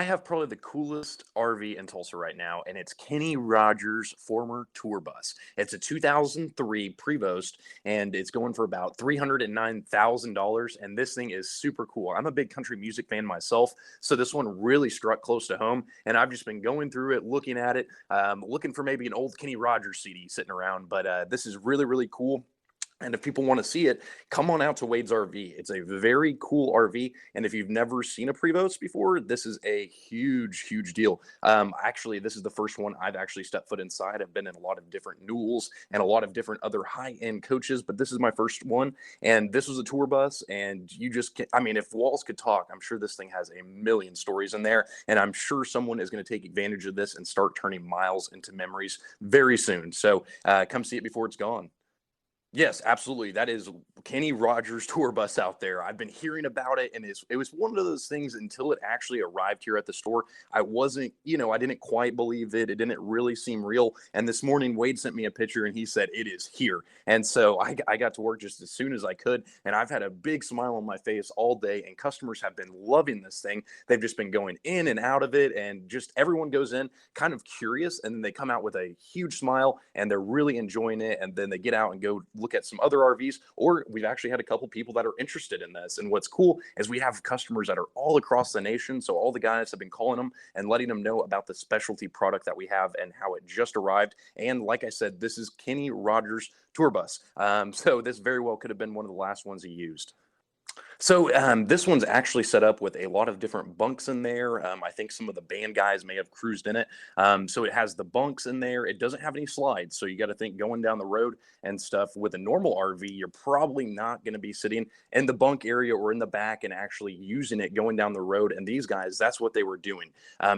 I have probably the coolest RV in Tulsa right now, and it's Kenny Rogers' former tour bus. It's a 2003 Prevost, and it's going for about $309,000. And this thing is super cool. I'm a big country music fan myself, so this one really struck close to home. And I've just been going through it, looking at it, looking for maybe an old Kenny Rogers CD sitting around. But this is really, really cool. And if people want to see it, come on out to Wade's RV. It's a very cool RV. And if you've never seen a Prevost before, this is a huge, huge deal. Actually, this is the first one I've actually stepped foot inside. I've been in a lot of different Newells and a lot of different other high-end coaches, but this is my first one. And this was a tour bus. And you just can't, I mean, if walls could talk, I'm sure this thing has a million stories in there. And I'm sure someone is going to take advantage of this and start turning miles into memories very soon. So come see it before it's gone. Yes, absolutely. That is Kenny Rogers' tour bus out there. I've been hearing about it, and it was one of those things until it actually arrived here at the store. I wasn't, I didn't quite believe it. It didn't really seem real. And this morning, Wade sent me a picture, and he said, it is here. And so I got to work just as soon as I could, and I've had a big smile on my face all day, and customers have been loving this thing. They've just been going in and out of it, and just everyone goes in kind of curious, and then they come out with a huge smile, and they're really enjoying it, and then they get out and go look at some other RVs, or we've actually had a couple people that are interested in this. And what's cool is we have customers that are all across the nation. So all the guys have been calling them and letting them know about the specialty product that we have and how it just arrived. And like I said, this is Kenny Rogers tour bus. So this very well could have been one of the last ones he used. So this one's actually set up with a lot of different bunks in there. I think some of the band guys may have cruised in it. So it has the bunks in there. It doesn't have any slides. So you got to think going down the road and stuff with a normal RV, you're probably not going to be sitting in the bunk area or in the back and actually using it going down the road. And these guys, that's what they were doing.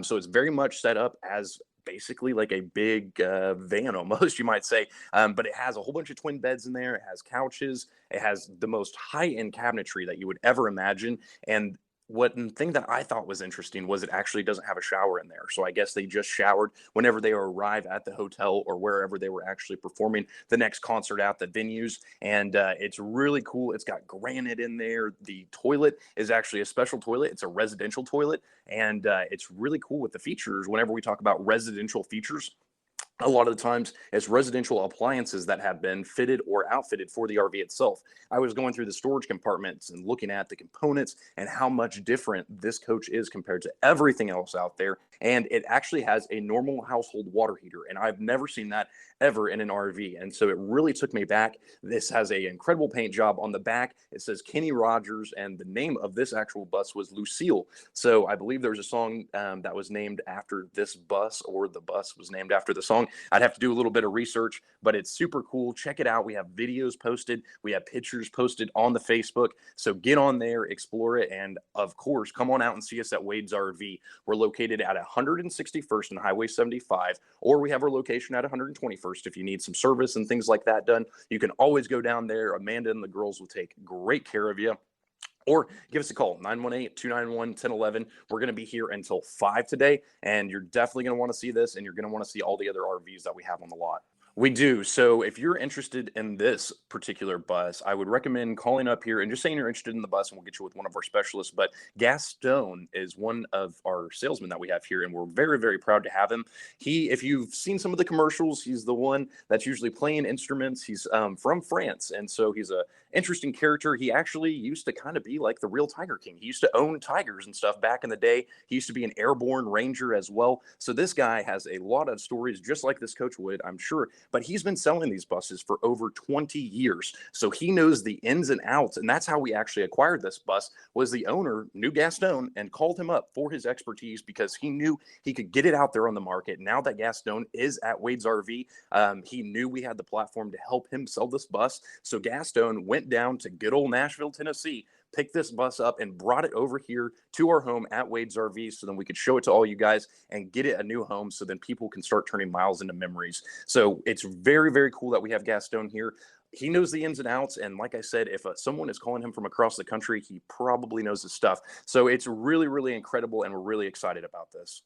So it's very much set up as basically like a big van almost, you might say. But it has a whole bunch of twin beds in there. It has couches. It has the most high-end cabinetry that you would ever imagine. And one thing that I thought was interesting was it actually doesn't have a shower in there. So I guess they just showered whenever they arrive at the hotel or wherever they were actually performing the next concert at the venues. And it's really cool. It's got granite in there. The toilet is actually a special toilet. It's a residential toilet. And it's really cool with the features. Whenever we talk about residential features, a lot of the times it's residential appliances that have been fitted or outfitted for the RV itself. I was going through the storage compartments and looking at the components and how much different this coach is compared to everything else out there. And it actually has a normal household water heater. And I've never seen that ever in an RV. And so it really took me back. This has a incredible paint job on the back. It says Kenny Rogers, and the name of this actual bus was Lucille. So I believe there's a song that was named after this bus, or the bus was named after the song. I'd have to do a little bit of research, but it's super cool. Check it out. We have videos posted. We have pictures posted on the Facebook. So get on there, explore it. And of course, come on out and see us at Wade's RV. We're located at 161st and Highway 75, or we have our location at 121st. If you need some service and things like that done, you can always go down there. Amanda and the girls will take great care of you. Or give us a call, 918-291-1011. We're going to be here until 5 today, and you're definitely going to want to see this, and you're going to want to see all the other RVs that we have on the lot. We do. So if you're interested in this particular bus, I would recommend calling up here and just saying you're interested in the bus, and we'll get you with one of our specialists. But Gaston is one of our salesmen that we have here, and we're very, very proud to have him. If you've seen some of the commercials, he's the one that's usually playing instruments. He's from France, and so he's a interesting character. He actually used to kind of be like the real Tiger King. He used to own tigers and stuff back in the day. He used to be an airborne ranger as well. So this guy has a lot of stories, just like this coach would, I'm sure. But he's been selling these buses for over 20 years. So he knows the ins and outs. And that's how we actually acquired this bus. Was the owner knew Gaston and called him up for his expertise because he knew he could get it out there on the market. Now that Gaston is at Wade's RV, he knew we had the platform to help him sell this bus. So Gaston went down to good old Nashville, Tennessee, picked this bus up and brought it over here to our home at Wade's RV so then we could show it to all you guys and get it a new home so then people can start turning miles into memories. So it's very, very cool that we have Gaston here. He knows the ins and outs. And like I said, if someone is calling him from across the country, he probably knows his stuff. So it's really, really incredible. And we're really excited about this.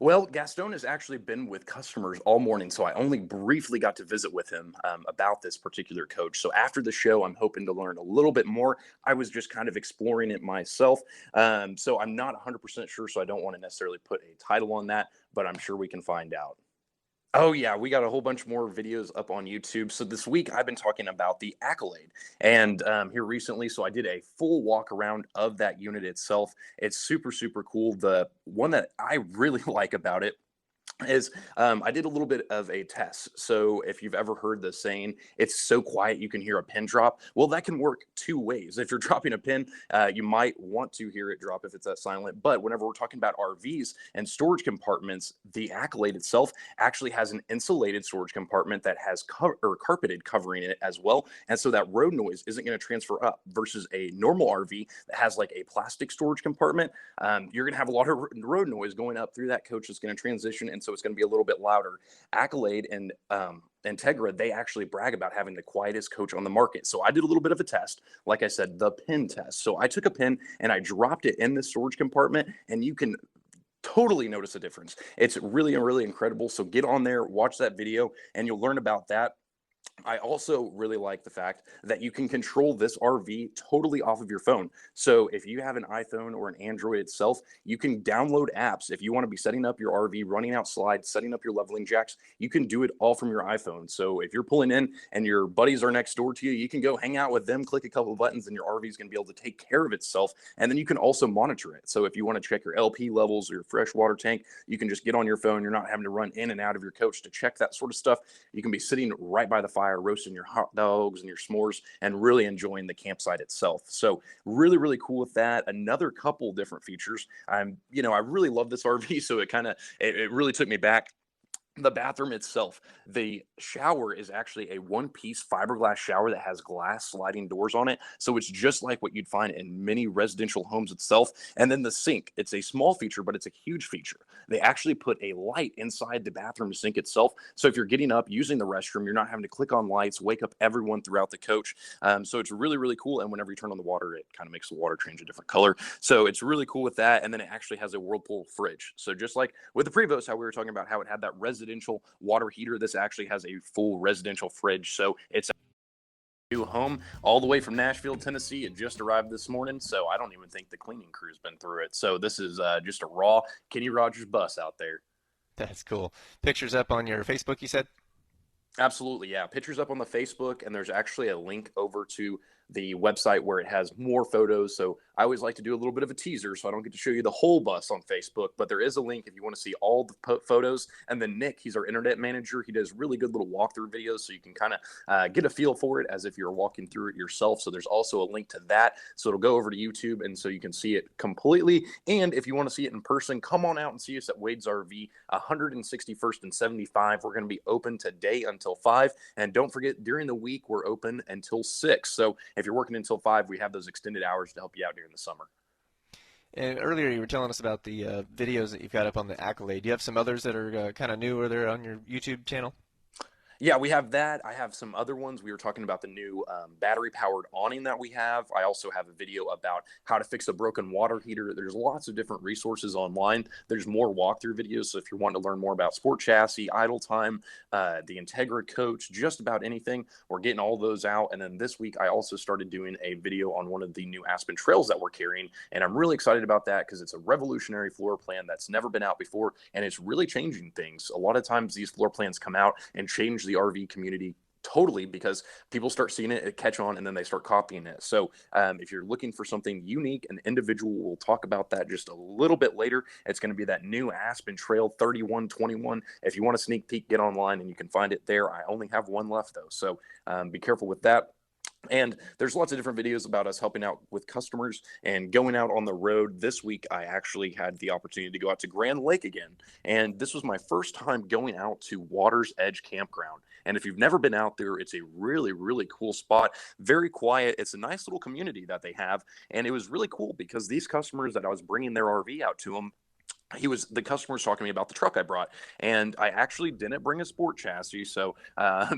Well, Gaston has actually been with customers all morning, so I only briefly got to visit with him about this particular coach. So after the show, I'm hoping to learn a little bit more. I was just kind of exploring it myself, so I'm not 100% sure. So I don't want to necessarily put a title on that, but I'm sure we can find out. Oh yeah, we got a whole bunch more videos up on YouTube. So this week I've been talking about the Accolade, and here recently, so I did a full walk around of that unit itself. It's super super cool. The one that I really like about it is I did a little bit of a test. So if you've ever heard the saying, it's so quiet you can hear a pin drop. Well, that can work two ways. If you're dropping a pin, you might want to hear it drop if it's that silent. But whenever we're talking about RVs and storage compartments, the Accolade itself actually has an insulated storage compartment that has or carpeted covering it as well. And so that road noise isn't going to transfer up versus a normal RV that has like a plastic storage compartment. You're going to have a lot of road noise going up through that coach that's going to transition. And so it's going to be a little bit louder. Accolade and Integra, they actually brag about having the quietest coach on the market. So I did a little bit of a test, like I said, the pin test. So I took a pin and I dropped it in the storage compartment, and you can totally notice a difference. It's really, really incredible. So get on there, watch that video, and you'll learn about that. I also really like the fact that you can control this RV totally off of your phone. So if you have an iPhone or an Android itself, you can download apps. If you want to be setting up your RV, running out slides, setting up your leveling jacks, you can do it all from your iPhone. So if you're pulling in and your buddies are next door to you, you can go hang out with them, click a couple of buttons, and your RV is going to be able to take care of itself. And then you can also monitor it. So if you want to check your LP levels or your freshwater tank, you can just get on your phone. You're not having to run in and out of your coach to check that sort of stuff. You can be sitting right by the fire, roasting your hot dogs and your s'mores, and really enjoying the campsite itself. So really, really cool with that. Another couple different features. I really love this RV, so it really took me back. The bathroom itself, the shower is actually a one-piece fiberglass shower that has glass sliding doors on it. So it's just like what you'd find in many residential homes itself. And then the sink, it's a small feature, but it's a huge feature. They actually put a light inside the bathroom sink itself. So if you're getting up using the restroom, you're not having to click on lights, wake up everyone throughout the coach. So it's really, really cool. And whenever you turn on the water, it kind of makes the water change a different color. So it's really cool with that. And then it actually has a Whirlpool fridge. So just like with the Prevost, how we were talking about how it had that residential water heater, this actually has a full residential fridge. So it's a new home all the way from Nashville, Tennessee. It just arrived this morning, so I don't even think the cleaning crew's been through it. So this is just a raw Kenny Rogers bus out there. That's cool. Pictures up on your Facebook, you said? Absolutely, yeah. Pictures up on the Facebook, and there's actually a link over to the website where it has more photos. So I always like to do a little bit of a teaser, so I don't get to show you the whole bus on Facebook, but there is a link if you want to see all the photos. And then Nick, he's our internet manager. He does really good little walkthrough videos, so you can kind of get a feel for it as if you're walking through it yourself. So there's also a link to that. So it'll go over to YouTube, and so you can see it completely. And if you want to see it in person, come on out and see us at Wade's RV, 161st and 75. We're going to be open today until 5. And don't forget, during the week, we're open until 6. So if you're working until 5, we have those extended hours to help you out during the summer. And earlier you were telling us about the videos that you've got up on the Accolade. Do you have some others that are kind of new or they're on your YouTube channel? Yeah, we have that. I have some other ones. We were talking about the new battery-powered awning that we have. I also have a video about how to fix a broken water heater. There's lots of different resources online. There's more walkthrough videos. So if you're wanting to learn more about sport chassis, idle time, the Integra coach, just about anything, we're getting all those out. And then this week, I also started doing a video on one of the new Aspen trails that we're carrying. And I'm really excited about that because it's a revolutionary floor plan that's never been out before. And it's really changing things. A lot of times these floor plans come out and change the RV community totally because people start seeing it catch on and then they start copying it. So if you're looking for something unique and individual, we'll talk about that just a little bit later. It's going to be that new Aspen Trail 3121. If you want a sneak peek, get online and you can find it there. I only have one left though, so be careful with that. And there's lots of different videos about us helping out with customers and going out on the road. This week, I actually had the opportunity to go out to Grand Lake again. And this was my first time going out to Water's Edge Campground. And if you've never been out there, it's a really, really cool spot. Very quiet. It's a nice little community that they have. And it was really cool because these customers that I was bringing their RV out to them the customer was talking to me about the truck I brought, and I actually didn't bring a sport chassis, so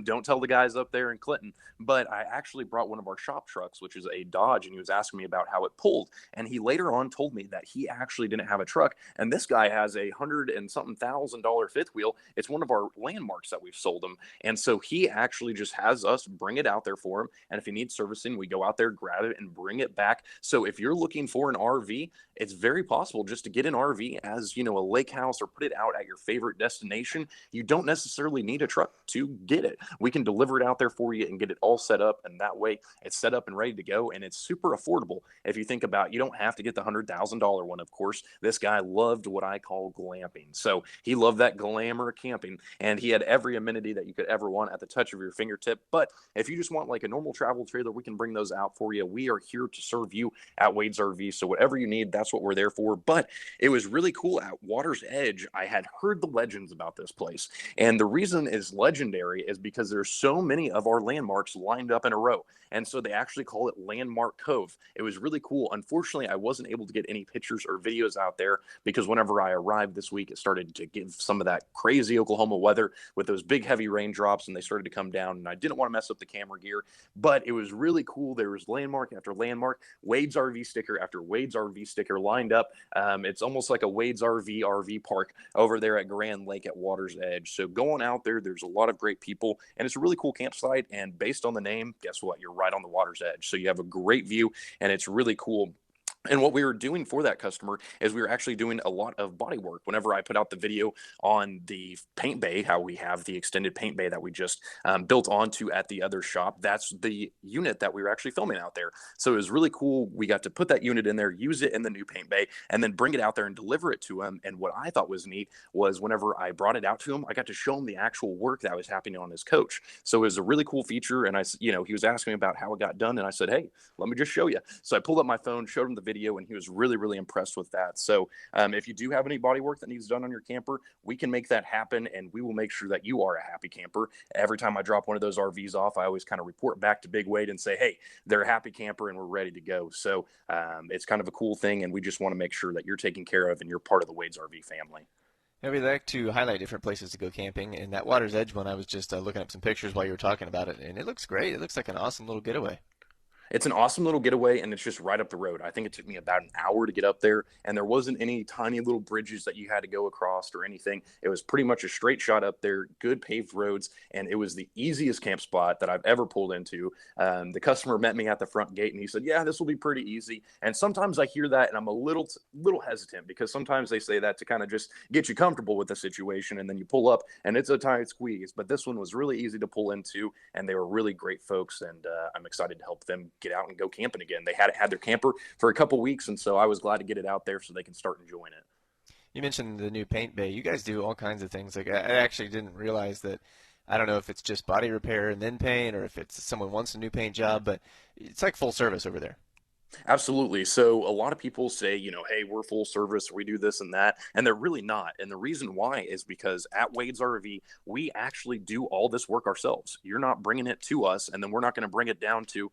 don't tell the guys up there in Clinton. But I actually brought one of our shop trucks, which is a Dodge, and he was asking me about how it pulled. And he later on told me that he actually didn't have a truck, and this guy has a hundred and something $1,000 fifth wheel. It's one of our landmarks that we've sold him, and so he actually just has us bring it out there for him. And if he needs servicing, we go out there, grab it, and bring it back. So if you're looking for an RV, it's very possible just to get an RV as a lake house or put it out at your favorite destination. You don't necessarily need a truck to get it. We can deliver it out there for you and get it all set up, and that way it's set up and ready to go, and it's super affordable. If you think about, you don't have to get the $100,000 one. Of course, this guy loved what I call glamping, so he loved that glamour camping, and he had every amenity that you could ever want at the touch of your fingertip. But if you just want like a normal travel trailer, we can bring those out for you. We are here to serve you at Wade's RV, so whatever you need, that's what we're there for. But it was really cool at Water's Edge. I had heard the legends about this place, and the reason is legendary is because there's so many of our landmarks lined up in a row, and so they actually call it Landmark Cove. It was really cool. Unfortunately, I wasn't able to get any pictures or videos out there because whenever I arrived this week, it started to give some of that crazy Oklahoma weather with those big heavy raindrops, and they started to come down, and I didn't want to mess up the camera gear. But it was really cool. There was landmark after landmark, Wade's RV sticker after Wade's RV sticker lined up. It's almost like a Wade's RV park over there at Grand Lake at Water's Edge. So going out there, there's a lot of great people, and it's a really cool campsite. And based on the name, guess what? You're right on the water's edge. So you have a great view, and it's really cool. And what we were doing for that customer is we were actually doing a lot of body work. Whenever I put out the video on the paint bay, how we have the extended paint bay that we just built onto at the other shop, that's the unit that we were actually filming out there. So it was really cool. We got to put that unit in there, use it in the new paint bay, and then bring it out there and deliver it to him. And what I thought was neat was whenever I brought it out to him, I got to show him the actual work that was happening on his coach. So it was a really cool feature. And he was asking me about how it got done. And I said, hey, let me just show you. So I pulled up my phone, showed him the video, and he was really, really impressed with that. So if you do have any body work that needs done on your camper, we can make that happen, and we will make sure that you are a happy camper. Every time I drop one of those RVs off, I always kind of report back to Big Wade and say, hey, they're a happy camper and we're ready to go. So it's kind of a cool thing, and we just want to make sure that you're taken care of and you're part of the Wade's RV family. Yeah, we like to highlight different places to go camping, and that Water's Edge one, I was just looking up some pictures while you were talking about it, and it looks great. It looks like an awesome little getaway. It's an awesome little getaway, and it's just right up the road. I think it took me about an hour to get up there, and there wasn't any tiny little bridges that you had to go across or anything. It was pretty much a straight shot up there, good paved roads, and it was the easiest camp spot that I've ever pulled into. The customer met me at the front gate, and he said, yeah, this will be pretty easy. And sometimes I hear that, and I'm a little hesitant because sometimes they say that to kind of just get you comfortable with the situation, and then you pull up, and it's a tight squeeze. But this one was really easy to pull into, and they were really great folks, and I'm excited to help them get out and go camping again. They had their camper for a couple weeks, and so I was glad to get it out there so they can start enjoying it. You mentioned the new paint bay. You guys do all kinds of things. Like I actually didn't realize that. I don't know if it's just body repair and then paint, or if it's someone wants a new paint job, but it's like full service over there. Absolutely. So a lot of people say, hey, we're full service, we do this and that, and they're really not. And the reason why is because at Wade's RV, we actually do all this work ourselves. You're not bringing it to us, and then we're not going to bring it down to,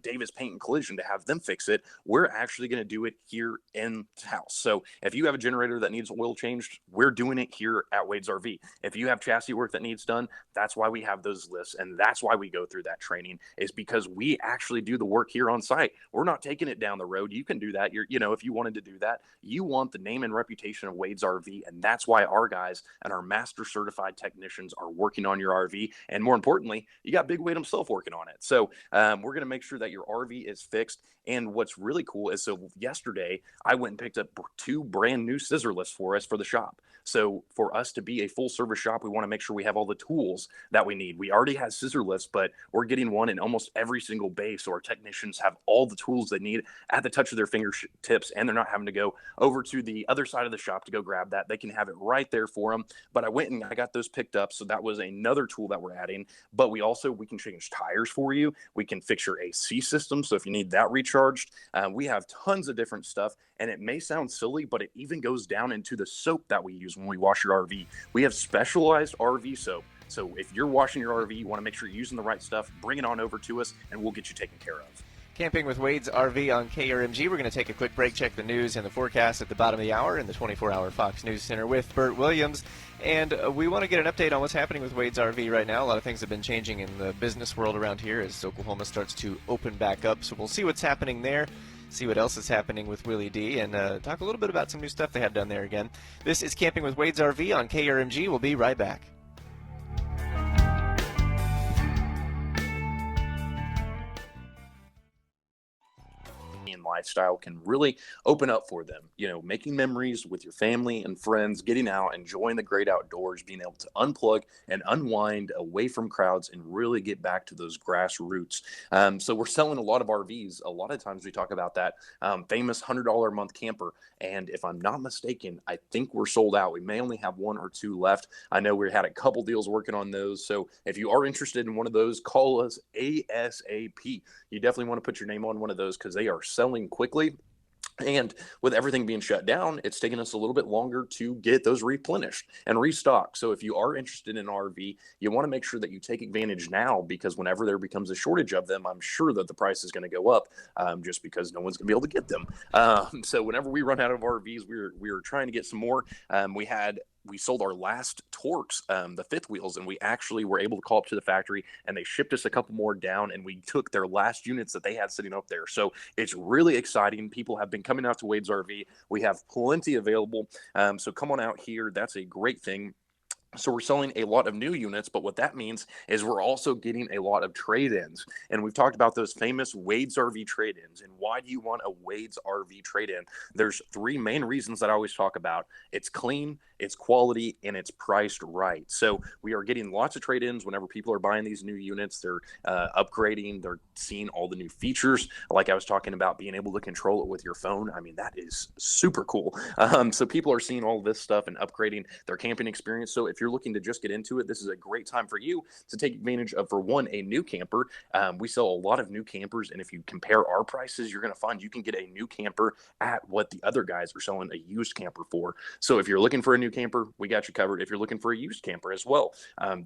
Davis Paint and Collision to have them fix it. We're actually going to do it here in house. So if you have a generator that needs oil changed, we're doing it here at Wade's RV. If you have chassis work that needs done, that's why we have those lists, and that's why we go through that training, is because we actually do the work here on site. We're not taking it down the road. You can do that. If you wanted to do that, you want the name and reputation of Wade's RV. And that's why our guys and our master certified technicians are working on your RV. And more importantly, you got Big Wade himself working on it. So we're going to make sure that your RV is fixed. And what's really cool is, so yesterday I went and picked up 2 brand new scissor lifts for us for the shop. So for us to be a full service shop, we want to make sure we have all the tools that we need. We already had scissor lifts, but we're getting one in almost every single bay. So our technicians have all the tools they need at the touch of their fingertips, and they're not having to go over to the other side of the shop to go grab that. They can have it right there for them. But I went and I got those picked up. So that was another tool that we're adding. But we can change tires for you. We can fix your AC system. So if you need that recharged, we have tons of different stuff. And it may sound silly, but it even goes down into the soap that we use when we wash your RV. We have specialized RV soap. So if you're washing your RV, you want to make sure you're using the right stuff, bring it on over to us, and we'll get you taken care of. Camping with Wade's RV on KRMG. We're going to take a quick break, check the news and the forecast at the bottom of the hour in the 24-hour Fox News Center with Burt Williams. And we want to get an update on what's happening with Wade's RV right now. A lot of things have been changing in the business world around here as Oklahoma starts to open back up. So we'll see what's happening there, see what else is happening with Willie D, and talk a little bit about some new stuff they have done there again. This is Camping with Wade's RV on KRMG. We'll be right back. Lifestyle can really open up for them, making memories with your family and friends, getting out, enjoying the great outdoors, being able to unplug and unwind away from crowds and really get back to those grassroots. So we're selling a lot of RVs. A lot of times we talk about that famous $100 a month camper. And if I'm not mistaken, I think we're sold out. We may only have one or two left. I know we had a couple deals working on those. So if you are interested in one of those, call us ASAP. You definitely want to put your name on one of those because they are selling quickly. And with everything being shut down, it's taken us a little bit longer to get those replenished and restocked. So if you are interested in an RV, you want to make sure that you take advantage now, because whenever there becomes a shortage of them, I'm sure that the price is going to go up just because no one's going to be able to get them. So whenever we run out of RVs, we were trying to get some more. We sold our last Torques, the fifth wheels, and we actually were able to call up to the factory and they shipped us a couple more down, and we took their last units that they had sitting up there. So it's really exciting. People have been coming out to Wade's RV. We have plenty available. So come on out here. That's a great thing. So we're selling a lot of new units, but what that means is we're also getting a lot of trade-ins. And we've talked about those famous Wade's RV trade-ins. And why do you want a Wade's RV trade-in? There's three main reasons that I always talk about. It's clean, it's quality, and it's priced right. So we are getting lots of trade-ins whenever people are buying these new units. They're upgrading, they're seeing all the new features. Like I was talking about, being able to control it with your phone. I mean, that is super cool. So people are seeing all this stuff and upgrading their camping experience. So if you're looking to just get into it, this is a great time for you to take advantage of, for one, a new camper. We sell a lot of new campers, and if you compare our prices, you're going to find you can get a new camper at what the other guys are selling a used camper for. So if you're looking for a new camper, we got you covered. If you're looking for a used camper as well,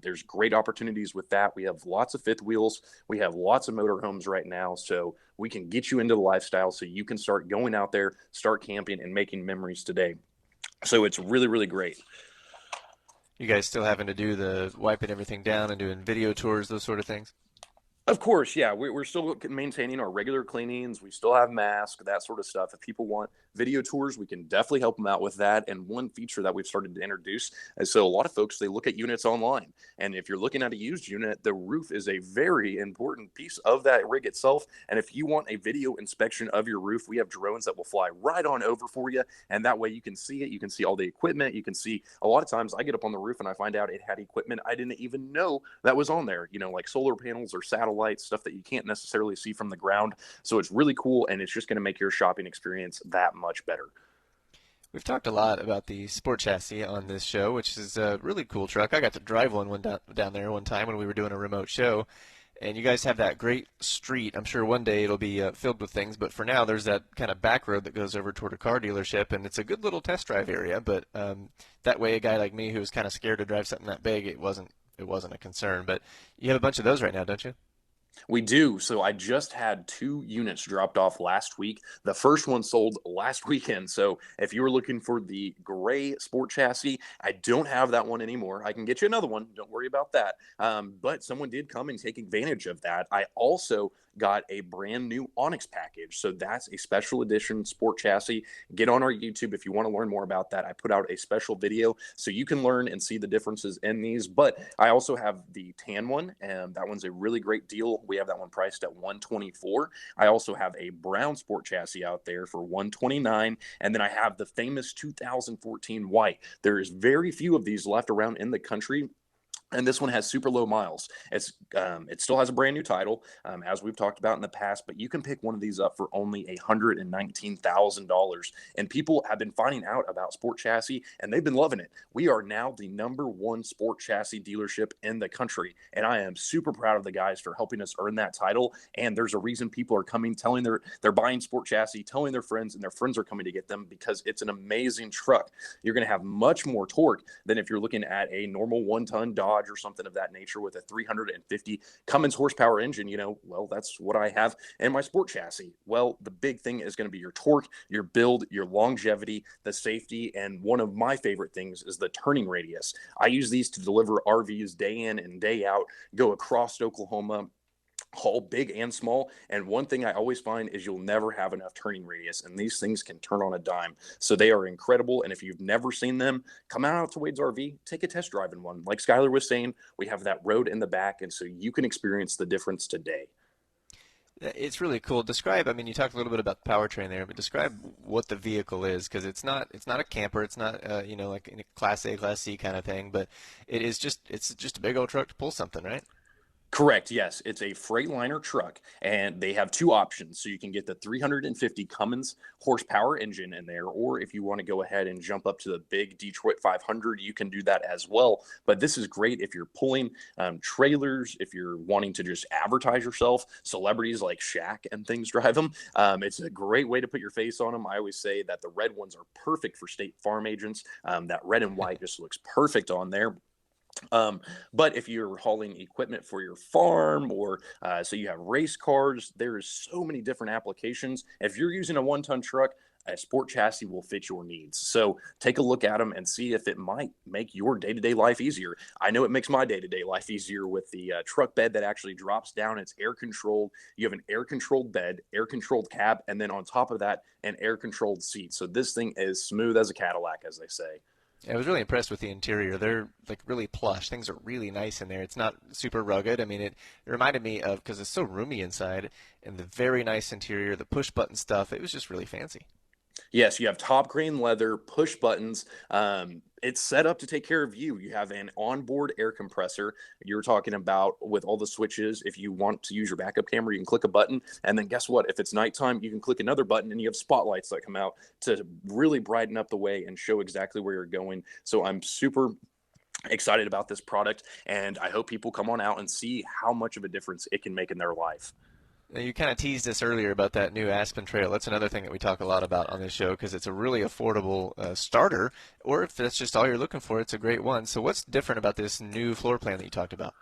there's great opportunities with that. We have lots of fifth wheels. We have lots of motorhomes right now, so we can get you into the lifestyle so you can start going out there, start camping, and making memories today. So it's really, really great. You guys still having to do the wiping everything down and doing video tours, those sort of things? Of course, yeah. We're still maintaining our regular cleanings. We still have masks, that sort of stuff. If people want video tours, we can definitely help them out with that. And one feature that we've started to introduce is, so a lot of folks, they look at units online. And if you're looking at a used unit, the roof is a very important piece of that rig itself. And if you want a video inspection of your roof, we have drones that will fly right on over for you. And that way you can see it. You can see all the equipment. You can see, a lot of times I get up on the roof and I find out it had equipment I didn't even know that was on there, like solar panels or satellites, stuff that you can't necessarily see from the ground. So it's really cool, and it's just going to make your shopping experience that much better. We've talked a lot about the Sport Chassis on this show, which is a really cool truck. I got to drive one down there one time when we were doing a remote show. And you guys have that great street. I'm sure one day it'll be filled with things, but for now there's that kind of back road that goes over toward a car dealership, and it's a good little test drive area. But that way, a guy like me who's kind of scared to drive something that big, it wasn't a concern. But you have a bunch of those right now, don't you? We do. So I just had 2 units dropped off last week. The first one sold last weekend. So if you were looking for the gray Sport Chassis, I don't have that one anymore. I can get you another one. Don't worry about that. But someone did come and take advantage of that. I also got a brand new Onyx package. So that's a special edition Sport Chassis. Get on our YouTube if you want to learn more about that. I put out a special video so you can learn and see the differences in these. But I also have the tan one, and that one's a really great deal. We have that one priced at $124. I also have a brown Sport Chassis out there for $129, and then I have the famous 2014 white. There is very few of these left around in the country. And this one has super low miles. It still has a brand new title, as we've talked about in the past, but you can pick one of these up for only $119,000. And people have been finding out about Sport Chassis, and they've been loving it. We are now the #1 Sport Chassis dealership in the country, and I am super proud of the guys for helping us earn that title. And there's a reason people are coming, telling they're buying Sport Chassis, telling their friends, and their friends are coming to get them because it's an amazing truck. You're going to have much more torque than if you're looking at a normal 1-ton Dodge garage or something of that nature with a 350 Cummins horsepower engine, well, that's what I have in my sport chassis. Well, the big thing is going to be your torque, your build, your longevity, the safety, and one of my favorite things is the turning radius. I use these to deliver RVs day in and day out, go across Oklahoma, haul big and small. And one thing I always find is you'll never have enough turning radius, and these things can turn on a dime. So they are incredible. And if you've never seen them, come out to Wade's RV, take a test drive in one. Like Skylar was saying, we have that road in the back, and so you can experience the difference today. It's really cool. Describe, I mean, you talked a little bit about the powertrain there, but describe what the vehicle is, because it's not a camper, it's not like a Class A, Class C kind of thing, but it's just a big old truck to pull something, right? Correct. Yes, it's a Freightliner truck, and they have two options. So you can get the 350 Cummins horsepower engine in there, or if you want to go ahead and jump up to the big Detroit 500, you can do that as well. But this is great if you're pulling trailers, if you're wanting to just advertise yourself. Celebrities like Shaq and things drive them. It's a great way to put your face on them. I always say that the red ones are perfect for State Farm agents. That red and white just looks perfect on there. But if you're hauling equipment for your farm or so you have race cars, there's so many different applications. If you're using a 1-ton truck, a sport chassis will fit your needs. So take a look at them and see if it might make your day-to-day life easier. I know it makes my day-to-day life easier with the truck bed that actually drops down. It's air controlled. You have an air controlled bed, air controlled cab, and then on top of that, an air controlled seat. So this thing is smooth as a Cadillac, as they say. I was really impressed with the interior. They're like really plush. Things are really nice in there. It's not super rugged. I mean, it reminded me of, because it's so roomy inside, and the very nice interior, the push button stuff. It was just really fancy. Yes, you have top grain leather, push buttons. It's set up to take care of you. You have an onboard air compressor. You're talking about with all the switches. If you want to use your backup camera, you can click a button. And then guess what? If it's nighttime, you can click another button and you have spotlights that come out to really brighten up the way and show exactly where you're going. So I'm super excited about this product, and I hope people come on out and see how much of a difference it can make in their life. Now, you kind of teased us earlier about that new Aspen Trail. That's another thing that we talk a lot about on this show, because it's a really affordable starter, or if that's just all you're looking for, it's a great one. So what's different about this new floor plan that you talked about?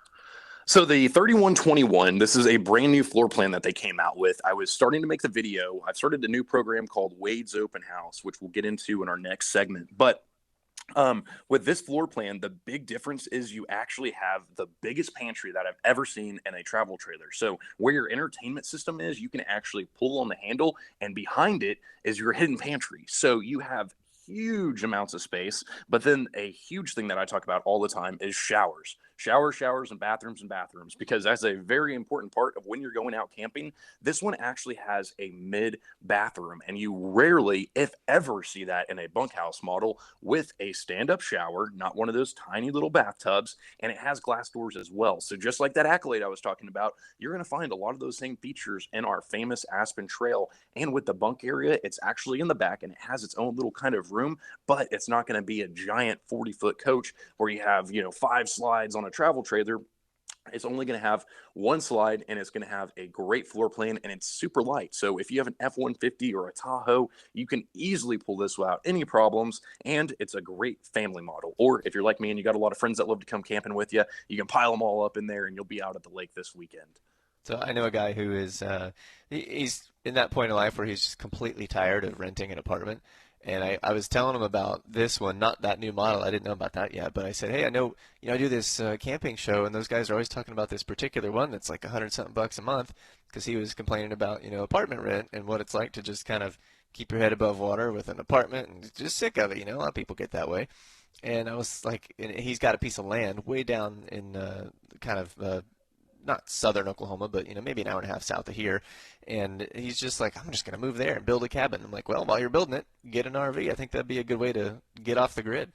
So the 3121, this is a brand new floor plan that they came out with. I was starting to make the video. I've started a new program called Wade's Open House, which we'll get into in our next segment. But with this floor plan, the big difference is you actually have the biggest pantry that I've ever seen in a travel trailer. So where your entertainment system is, you can actually pull on the handle, and behind it is your hidden pantry. So you have huge amounts of space. But then a huge thing that I talk about all the time is showers. Showers, and bathrooms, because that's a very important part of when you're going out camping. This one actually has a mid bathroom, and you rarely, if ever, see that in a bunkhouse model with a stand-up shower, not one of those tiny little bathtubs, and it has glass doors as well. So just like that Accolade I was talking about, you're going to find a lot of those same features in our famous Aspen Trail. And with the bunk area, it's actually in the back, and it has its own little kind of room, but it's not going to be a giant 40-foot coach where you have, 5 slides on a travel trailer. It's only going to have one slide, and it's going to have a great floor plan, and it's super light. So if you have an F-150 or a Tahoe, you can easily pull this without any problems, and it's a great family model. Or if you're like me and you got a lot of friends that love to come camping with you, you can pile them all up in there, and you'll be out at the lake this weekend. So I know a guy who is he's in that point in life where he's just completely tired of renting an apartment. And I was telling him about this one, not that new model. I didn't know about that yet, but I said, hey, I know, I do this camping show, and those guys are always talking about this particular one that's like $100 something a month, because he was complaining about, apartment rent and what it's like to just kind of keep your head above water with an apartment, and just sick of it. A lot of people get that way. And I was like, and he's got a piece of land way down in kind of not southern Oklahoma, but maybe an hour and a half south of here. And he's just like, I'm just going to move there and build a cabin. I'm like, well, while you're building it, get an RV. I think that'd be a good way to get off the grid.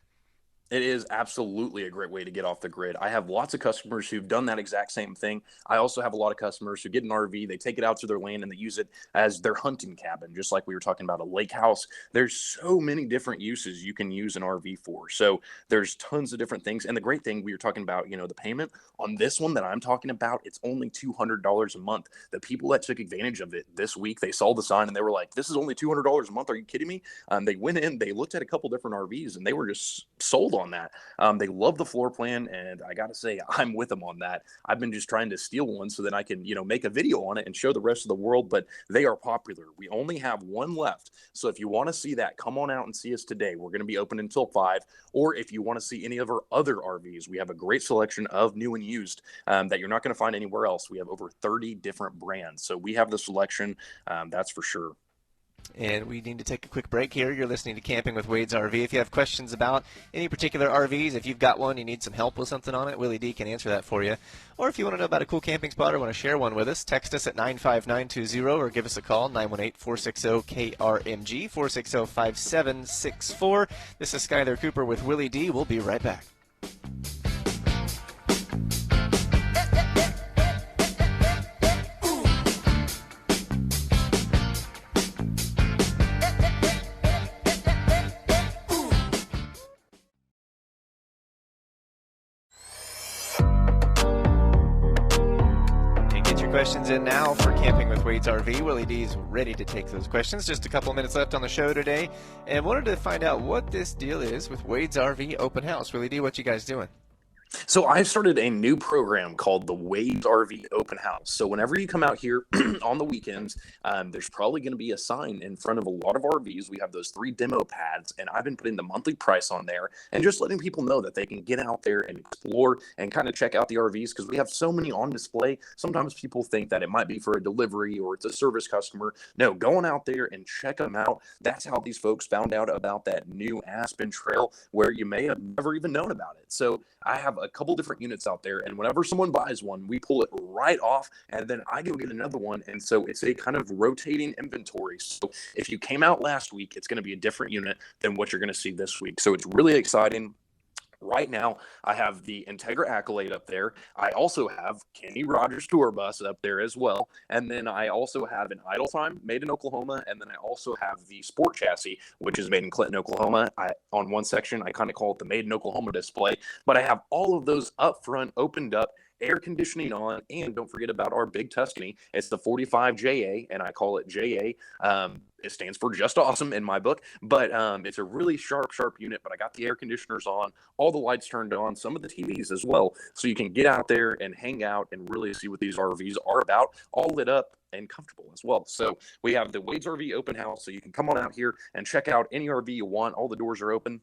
It is absolutely a great way to get off the grid. I have lots of customers who've done that exact same thing. I also have a lot of customers who get an RV, they take it out to their land, and they use it as their hunting cabin, just like we were talking about a lake house. There's so many different uses you can use an RV for. So there's tons of different things. And the great thing we were talking about, the payment on this one that I'm talking about, it's only $200 a month. The people that took advantage of it this week, they saw the sign and they were like, this is only $200 a month. Are you kidding me? They went in, they looked at a couple different RVs, and they were just sold on that. They love the floor plan, and I got to say, I'm with them on that. I've been just trying to steal one so that I can, make a video on it and show the rest of the world, but they are popular. We only have one left. So if you want to see that, come on out and see us today. We're going to be open until 5. Or if you want to see any of our other RVs, we have a great selection of new and used that you're not going to find anywhere else. We have over 30 different brands. So we have the selection, that's for sure. And we need to take a quick break here. You're listening to Camping with Wade's RV. If you have questions about any particular RVs, if you've got one, you need some help with something on it, Willie D can answer that for you. Or if you want to know about a cool camping spot or want to share one with us, text us at 95920 or give us a call, 918-460-KRMG, 460-5764. This is Skylar Cooper with Willie D. We'll be right back. Questions in now for Camping with Wade's RV. Willie D is ready to take those questions. Just a couple minutes left on the show today, and wanted to find out what this deal is with Wade's RV Open House. Willie D, what you guys doing? So I've started a new program called the Wade's RV Open House. So whenever you come out here on the weekends, there's probably going to be a sign in front of a lot of RVs. We have those 3 demo pads, and I've been putting the monthly price on there and just letting people know that they can get out there and explore and kind of check out the RVs because we have so many on display. Sometimes people think that it might be for a delivery or it's a service customer. No, going out there and check them out. That's how these folks found out about that new Aspen Trail where you may have never even known about it. So I have a couple different units out there, and whenever someone buys one, we pull it right off, and then I go get another one, and so it's a kind of rotating inventory. So if you came out last week, it's going to be a different unit than what you're going to see this week. So it's really exciting. Right now, I have the Integra Accolade up there. I also have Kenny Rogers Tour Bus up there as well. And then I also have an Idle Time made in Oklahoma. And then I also have the Sport Chassis, which is made in Clinton, Oklahoma. On one section, I kind of call it the Made in Oklahoma display. But I have all of those up front, opened up, air conditioning on, and don't forget about our big Tuscany. It's the 45JA, and I call it JA. It stands for just awesome in my book, but it's a really sharp unit. But I got the air conditioners on, all the lights turned on, some of the TVs as well, so you can get out there and hang out and really see what these RVs are about, all lit up and comfortable as well. So we have the Wade's RV Open House, so you can come on out here and check out any RV you want. All the doors are open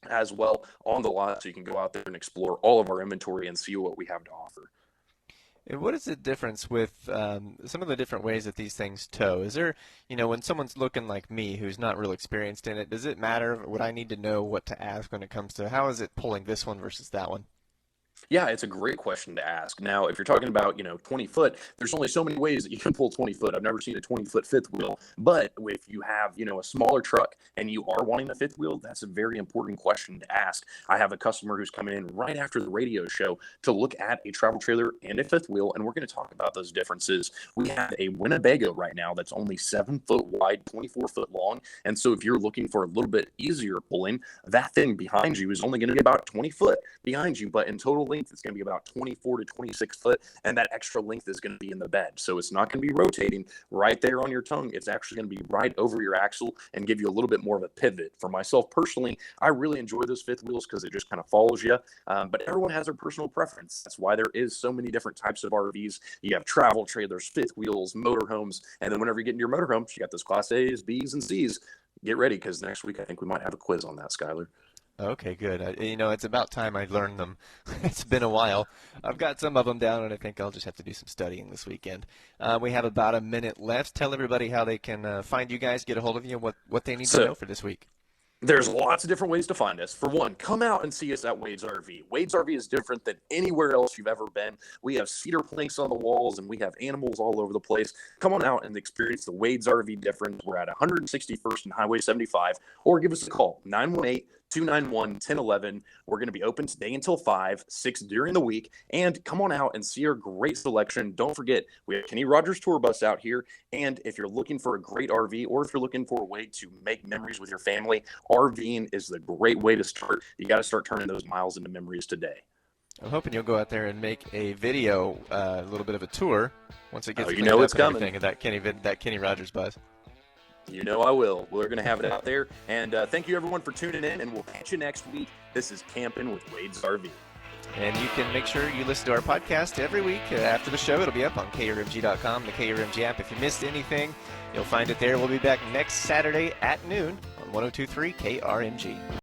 as well on the lot, so you can go out there and explore all of our inventory and see what we have to offer. And what is the difference with some of the different ways that these things tow? Is there, when someone's looking like me who's not real experienced in it, does it matter? Would I need to know what to ask when it comes to how is it pulling this one versus that one? Yeah, it's a great question to ask. Now, if you're talking about, 20 foot, there's only so many ways that you can pull 20 foot. I've never seen a 20-foot fifth wheel. But if you have, a smaller truck and you are wanting a fifth wheel, that's a very important question to ask. I have a customer who's coming in right after the radio show to look at a travel trailer and a fifth wheel, and we're going to talk about those differences. We have a Winnebago right now that's only 7 foot wide, 24 foot long. And so if you're looking for a little bit easier pulling, that thing behind you is only going to be about 20 foot behind you, but in total length, it's going to be about 24 to 26 foot, and that extra length is going to be in the bed. So it's not going to be rotating right there on your tongue. It's actually going to be right over your axle and give you a little bit more of a pivot. For myself personally, I really enjoy those fifth wheels because it just kind of follows you, but everyone has their personal preference. That's why there is so many different types of RVs. You have travel trailers, fifth wheels, motorhomes, and then whenever you get into your motorhomes, you got those Class A's, B's, and C's. Get ready, because next week I think we might have a quiz on that, Skylar. Okay, good. It's about time I learned them. It's been a while. I've got some of them down, and I think I'll just have to do some studying this weekend. We have about a minute left. Tell everybody how they can find you guys, get a hold of you, what they need to know for this week. There's lots of different ways to find us. For one, come out and see us at Wade's RV. Wade's RV is different than anywhere else you've ever been. We have cedar planks on the walls, and we have animals all over the place. Come on out and experience the Wade's RV difference. We're at 161st and Highway 75, or give us a call, 918-291-1011. We're going to be open today until 5, 6 during the week, and come on out and see our great selection. Don't forget, we have Kenny Rogers Tour Bus out here, and if you're looking for a great RV, or if you're looking for a way to make memories with your family, RVing is the great way to start. You got to start turning those miles into memories today. I'm hoping you'll go out there and make a video, a little bit of a tour once it gets it's coming. That Kenny Rogers bus. You know I will. We're going to have it out there. And thank you, everyone, for tuning in, and we'll catch you next week. This is Camping with Wade's RV. And you can make sure you listen to our podcast every week after the show. It'll be up on KRMG.com, the KRMG app. If you missed anything, you'll find it there. We'll be back next Saturday at noon on 102.3 KRMG.